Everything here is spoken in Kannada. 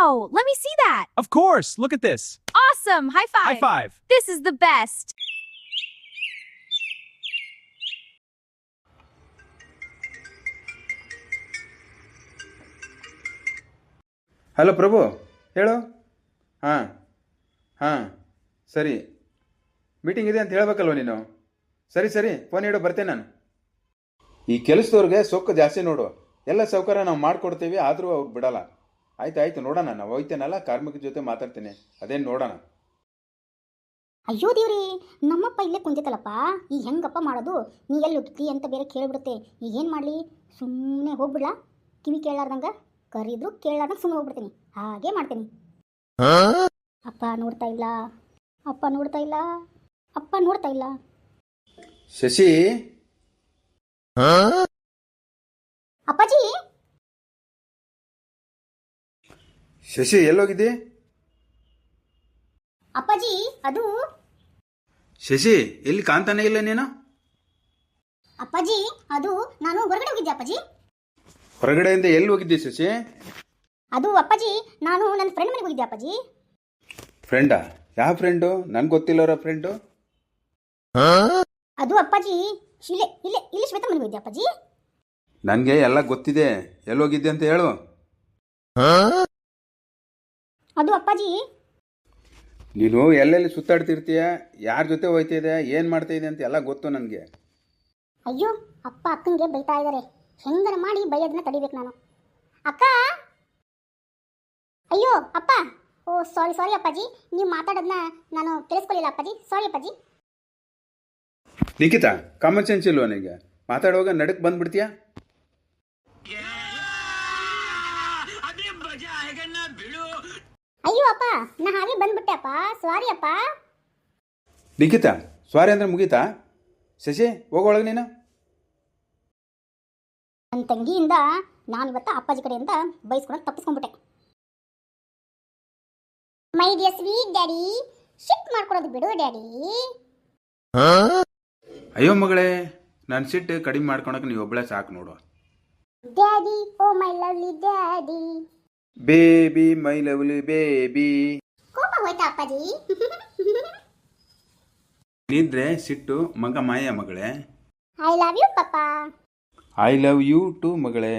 Wow! Let me see that! Of course! Look at this! Awesome! High five! High five! This is the best! Hello Prabhu ಹೇಳು. ಹಾಂ ಹಾಂ ಸರಿ, ಮೀಟಿಂಗ್ ಇದೆ ಅಂತ ಹೇಳಬೇಕಲ್ವ ನೀನು. ಸರಿ ಸರಿ, ಫೋನ್ ಇಡು, ಬರ್ತೇನೆ ನಾನು. ಈ ಕೆಲಸದವ್ರಿಗೆ ಸೊಕ್ಕು ಜಾಸ್ತಿ ನೋಡು. ಎಲ್ಲ ಸೌಕರ್ಯ ನಾವು ಮಾಡಿಕೊಡ್ತೀವಿ, ಆದರೂ ಅವ್ರು ಬಿಡಲ್ಲ. ಆಯ್ತು ನೋಡೋಣ, ನಾವು ಹೋಯ್ತೇನಲ್ಲ ಕಾರ್ಮಿಕರ ಜೊತೆ ಮಾತಾಡ್ತೀನಿ, ಅದೇನು ನೋಡೋಣ. ಅಯ್ಯೋ ದೇವ್ರಿ, ನಮ್ಮಪ್ಪ ಇಲ್ಲೇ ಕುಂತಿತ್ತಲ್ಲಪ್ಪ, ಈಗ ಹೆಂಗಪ್ಪ ಮಾಡೋದು? ನೀ ಎಲ್ಲಿ ಹುಟ್ಟಿ ಅಂತ ಬೇರೆ ಕೇಳಿಬಿಡುತ್ತೆ. ಈಗ ಏನು ಮಾಡಲಿ? ಸುಮ್ಮನೆ ಹೋಗ್ಬಿಡ್ಲಾ? ಕಿವಿ ಕೇಳಾರ್ದಂಗೆ, ಕರೀದ್ರು ಕೇಳಾರ್ದಂಗೆ ಸುಮ್ಮನೆ ಹೋಗ್ಬಿಡ್ತೀನಿ. ಹಾಗೆ ಮಾಡ್ತೀನಿ. ಅಪ್ಪ ನೋಡ್ತಾ ಇಲ್ಲ, ಅಪ್ಪ ನೋಡ್ತಾ ಇಲ್ಲ, ಅಪ್ಪ ನೋಡ್ತಾ ಇಲ್ಲ. ಶಶಿ, ಅಪ್ಪಾಜಿ, ಶಶಿ ಎಲ್ಲೋಗಿದ್ದಿ? ಅಪ್ಪಾಜಿ ಅದು ಶಶಿ, ಎಲ್ಲಿ ಕಾಣ್ತಾನೆ ಇಲ್ಲ ನೀನು? ಅಪ್ಪಾಜಿ ಅದು ನಾನು ಹೊರಗಡೆ ಹೋಗಿದ್ದೆ ಅಪ್ಪಾಜಿ. ಹೊರಗಡೆಯಿಂದ ಎಲ್ಲಿ ಹೋಗಿದ್ದಿ ಶಶಿ? ಅದು ಅಪ್ಪಾಜಿ ನಾನು ನನ್ನ ಫ್ರೆಂಡ್ ಮನೆಗೆ ಹೋಗಿದ್ದೆ ಅಪ್ಪಾಜಿ. ಫ್ರೆಂಡಾ? ಯಾವ ಫ್ರೆಂಡು? ನನ್ಗೆ ಗೊತ್ತಿಲ್ಲವರ ಫ್ರೆಂಡು. ಅದು ಅಪ್ಪಾಜಿ ಇಲ್ಲೇ ಇಲ್ಲೇ ಇಲ್ಲಿ ಶ್ವೇತ ಮನೆಗೆ ಹೋಗಿದ್ದೆ ಅಪ್ಪಾಜಿ. ನನಗೆ ಎಲ್ಲ ಗೊತ್ತಿದೆ, ಎಲ್ಲೋಗಿದ್ದೆ ಅಂತ ಹೇಳು. ಅದು ಅಪ್ಪಾಜಿ, ನೀನು ಎಲ್ಲೆಲ್ಲಿ ಸುತ್ತಾಡ್ತಿರ್ತೀಯ, ಯಾರ ಜೊತೆ ಹೋಯ್ತಿದೆ, ಏನು ಮಾಡ್ತಾ ಇದೆ ಅಂತ ಎಲ್ಲ ಗೊತ್ತು ನನಗೆ. ಅಯ್ಯೋ ಅಪ್ಪ ಅಕ್ಕಂಗೆ ಬೈತಾ ಇದ್ದಾರೆ, ಹೆಂಗನ ಮಾಡಿ ಬೈಯೋದನ್ನ ತಡಿಬೇಕು ನಾನು. ಅಕ್ಕ, ಅಯ್ಯೋ ಅಪ್ಪ, ಓ ಸಾರಿ ಅಪ್ಪಾಜಿ, ನೀವು ಮಾತಾಡೋದನ್ನ ನಾನು ಕೇಳಿಸ್ಕೊಳ್ಳಿಲ್ಲ ಅಪ್ಪಾಜಿ, ಸಾರಿ ಅಪ್ಪಾಜಿ. ನಿಖಿತಾ, ಕಾಮನ್ ಸೆನ್ಸ್ ಇಲ್ವ ನಿನಗೆ? ಮಾತಾಡುವಾಗ ನಡಕ್ ಬಂದ್ಬಿಡ್ತೀಯಾ? ಅಯ್ಯೋ ಅಪ್ಪ, ನಾ ಹಾಗೆ ಬಂದ್ಬಿಟ್ಟೆ ಅಪ್ಪ, ಸಾರಿ ಅಪ್ಪ. ನಿಖಿತಾ, ಸಾರಿ ಅಂದ್ರೆ ಮುಗೀತಾ? ಶಶಿ, ಹೋಗೊಳಗೆ ನೀನು. ನನ್ನ ತಂಗಿಯಿಂದ ನಾನು ಇವತ್ತು ಅಪ್ಪಾಜಿ ಕಡೆಯಿಂದ ಬೈಸ್ಕೊಂಡು ತಪ್ಪಿಸ್ಕೊಂಡ್ಬಿಟ್ಟೆ. My dear sweet daddy, shift ಮಾಡ್ಕೊಡೋದು ಬಿಡು ಡ್ಯಾಡಿ. ಅಯ್ಯೋ ಮಗಳೇ, ನಾನು ಸಿಟ್ಟು ಕಡಿಮೆ ಮಾಡ್ಕೊಳಕ್ಕೆ ನೀವು ಒಬ್ಬಳೇ ಸಾಕು ನೋಡು. Daddy, oh my lovely daddy. Baby, my lovely baby. ಕೋಪ ಹೋಯ್ತಾ ಅಪ್ಪಾಜಿ? ನಿದ್ರೆ ಸಿಟ್ಟು ಮಗ ಮಾಯ ಮಗಳೇ. I love you papa. I love you too ಮಗಳೇ.